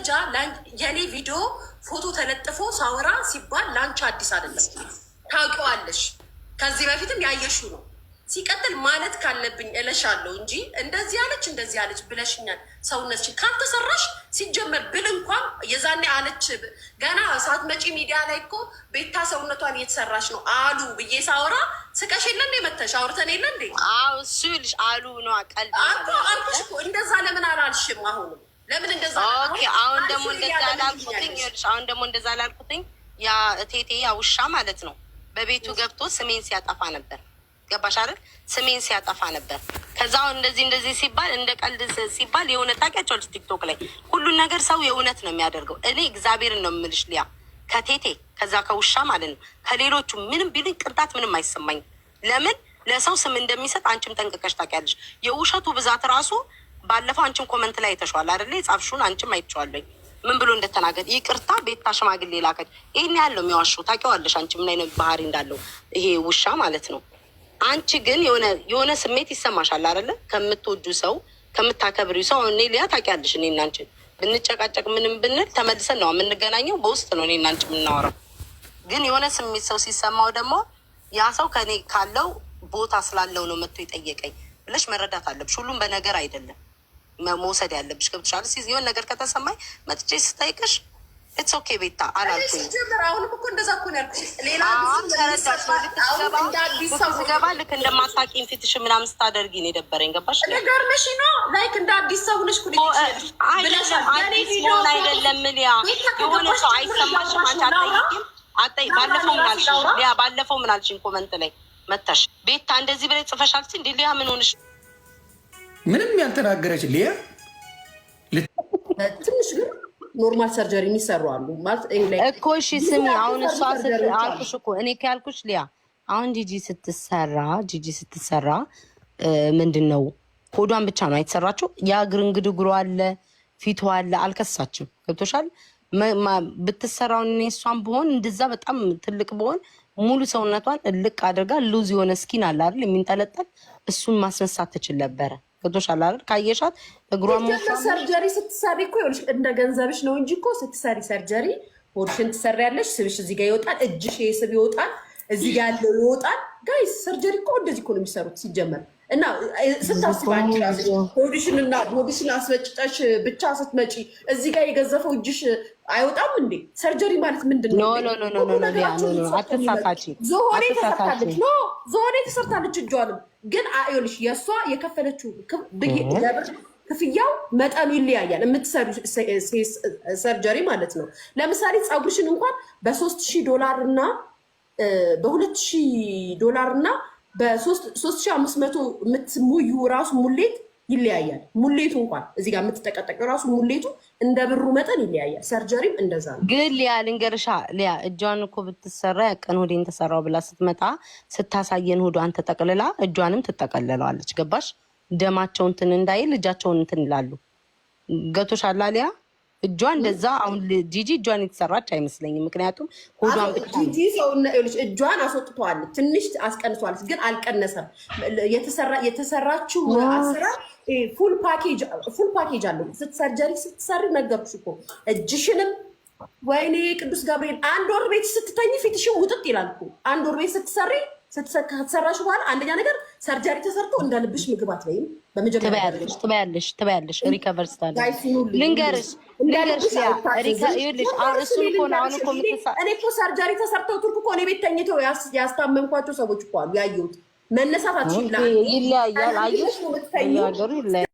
ደረጃ የኔ ቪዲዮ ፎቶ ተለጥፎ ሳወራ ሲባል ላንቺ አዲስ አይደለም፣ ታውቂዋለሽ። ከዚህ በፊትም ያየሽው ነው። ሲቀጥል ማለት ካለብኝ እለሻለሁ እንጂ እንደዚህ አለች ብለሽኛል። ሰውነትሽን ካልተሰራሽ ሲጀመር ብል እንኳን የዛኔ አለች ገና ሳትመጪ ሚዲያ ላይ እኮ ቤታ ሰውነቷን እየተሰራች ነው አሉ ብዬ ሳወራ ስቀሽ የለ እንዴ መተሽ አውርተን የለ እንዴ? አዎ እሱ ይልሽ አሉ ነው አቀልድ አልኩሽ እኮ። እንደዛ ለምን አላልሽም? አሁንም ለምን እንደዛ? ኦኬ አሁን ደግሞ እንደዛ አላልኩትኝ። ይልሽ አሁን ደግሞ እንደዛ አላልኩትኝ። ያ እቴቴ ያ ውሻ ማለት ነው በቤቱ ገብቶ ስሜን ሲያጠፋ ነበር። ገባሽ አይደል? ስሜን ሲያጠፋ ነበር። ከዛው እንደዚህ ሲባል እንደ ቀልድ ሲባል የእውነት ታውቂያቸዋለሽ። ቲክቶክ ላይ ሁሉን ነገር ሰው የእውነት ነው የሚያደርገው። እኔ እግዚአብሔርን ነው የምልሽ ሊያ፣ ከቴቴ ከዛ ከውሻ ማለት ነው ከሌሎቹ ምንም ቢልኝ ቅንጣት ምንም አይሰማኝ። ለምን ለሰው ስም እንደሚሰጥ አንቺም ጠንቅቀሽ ታውቂያለሽ። የውሸቱ ብዛት ራሱ ባለፈው አንቺም ኮመንት ላይ አይተሽዋል አይደል? ጻፍሹን አንቺም አይቼዋለሁ ምን ብሎ እንደተናገር። ይቅርታ ቤታ ሽማግሌ ላከች። ይሄን ያለው የሚዋሸው ታውቂዋለሽ። አንቺ ምን አይነት ባህሪ እንዳለው ይሄ ውሻ ማለት ነው። አንቺ ግን የሆነ ስሜት ይሰማሻል አይደለ? ከምትወዱ ሰው ከምታከብሪው ሰው እኔ ሊያ ታውቂያለሽ። እኔ እና አንቺ ብንጨቃጨቅ ምንም ብንል ተመልሰን ነው የምንገናኘው። በውስጥ ነው እኔ እና አንቺ የምናወራው። ግን የሆነ ስሜት ሰው ሲሰማው ደግሞ ያ ሰው ከኔ ካለው ቦታ ስላለው ነው መጥቶ የጠየቀኝ ብለሽ መረዳት አለብሽ። ሁሉም በነገር አይደለም መውሰድ ያለብሽ። ገብቶሻል? የሆነ ነገር ከተሰማኝ መጥቼ ስጠይቅሽ ኢትስ ኦኬ ቤታ አላልኩኝ። አሁንም እኮ እንደዛ እኮ ነው ያልኩሽ። ሌላ ስገባ ልክ እንደማታውቂኝ ፊትሽ ምናምን ስታደርጊ ነው የደበረኝ። ገባሽ? ነገርሽ ነው ላይክ እንደ አዲስ ሰው ነሽ ኩሊ አዲስ መሆን አይደለም ሊያ። የሆነ ሰው አይሰማሽም? አንቺ አጠይቂም ባለፈው ምን አልሽኝ ሊያ? ባለፈው ምን አልሽኝ? ኮመንት ላይ መታሽ ቤታ እንደዚህ ብለሽ ጽፈሻል እንዴ ሊያ? ምን ሆነሽ? ምንም ያልተናገረች ሊያ ትንሽ ግን ኖርማል ሰርጀሪ የሚሰሩ አሉ ማለት እኮ። እሺ ስሚ አሁን እሷ አልኩሽ እኮ እኔ ያልኩሽ ሊያ፣ አሁን ጂጂ ስትሰራ ምንድን ነው ሆዷን ብቻ ነው አይተሰራችው። ያ ግርንግድግሮ አለ ፊቷ አለ፣ አልከሳችም። ገብቶሻል? ብትሰራውን እኔ እሷን ብሆን እንደዛ በጣም ትልቅ ብሆን ሙሉ ሰውነቷን እልቅ አድርጋ ሉዝ የሆነ ስኪን አለ አይደል የሚንጠለጠል፣ እሱን ማስነሳት ትችል ነበረ። ገብቶሻል አይደል? ካየሻት እግሯን ሰርጀሪ ስትሰሪ እኮ ይኸውልሽ እንደ ገንዘብሽ ነው እንጂ እኮ ስትሰሪ ሰርጀሪ ሆድሽን ትሰሪያለሽ። ስብሽ እዚህ ጋር ይወጣል፣ እጅሽ ስብ ይወጣል፣ እዚህ ጋር ያለው ይወጣል። ጋይስ ሰርጀሪ እኮ እንደዚህ እኮ ነው የሚሰሩት ሲጀመር። እና ስታስቢ አንቺ ራስሽ ሆድሽን አስበጭጠሽ ብቻ ስትመጪ እዚህ ጋር የገዘፈው እጅሽ አይወጣም እንዴ? ሰርጀሪ ማለት ምንድን ነው? አትሳሳቺ። ዞኔ ተሰርታለች፣ ዞኔ ተሰርታለች እጇንም። ግን ይኸውልሽ የእሷ የከፈለችው ክፍያው መጠኑ ይለያያል። የምትሰሩ ሰርጀሪ ማለት ነው። ለምሳሌ ፀጉርሽን እንኳን $3000 እና $2000 እና $3500 የምትሙዩ ራሱ ሙሌት ይለያያል። ሙሌቱ እንኳን እዚህ ጋር የምትጠቀጠቀው ራሱ ሙሌቱ እንደ ብሩ መጠን ይለያያል። ሰርጀሪም እንደዛ ነው። ግን ሊያ ልንገርሻ ሊያ እጇን እኮ ብትሰራ ያቀን ሆዴን ተሰራው ብላ ስትመጣ ስታሳየን ሆዷን ተጠቅልላ እጇንም ትጠቀልለዋለች። ገባሽ? ደማቸው እንትን እንዳይል እጃቸውን እንትን ይላሉ። ገቶሻላ ሊያ እጇ እንደዛ። አሁን ጂጂ እጇን የተሰራች አይመስለኝም። ምክንያቱም ሆዷን ጂጂ እጇን አስወጥተዋለች፣ ትንሽ አስቀንሷለች፣ ግን አልቀነሰም። የተሰራችው አሰራር ፉል ፓኬጅ አለው። ሰርጀሪ ስትሰሪ ነገርኩሽ እኮ እጅሽንም ወይኔ ቅዱስ ገብርኤል 1 ወር ቤት ስትተኝ ፊትሽን ውጥጥ ይላል እኮ። 1 ወር ቤት ከተሰራሽ በኋላ አንደኛ ነገር ሰርጀሪ ተሰርቶ እንደ ልብሽ ምግብ አትበይም። በመጀመሪያ ትበያለሽ ሪከቨር ስታለ ልንገርሽ እኔ እኮ ሰርጀሪ ተሰርተው ቱርክ እኮ እኔ ቤት ተኝተው ያስታመምኳቸው ሰዎች እኮ አሉ። ያየሁት መነሳታችን ይለያያል። አየሽ ሀገሩ ይለያል።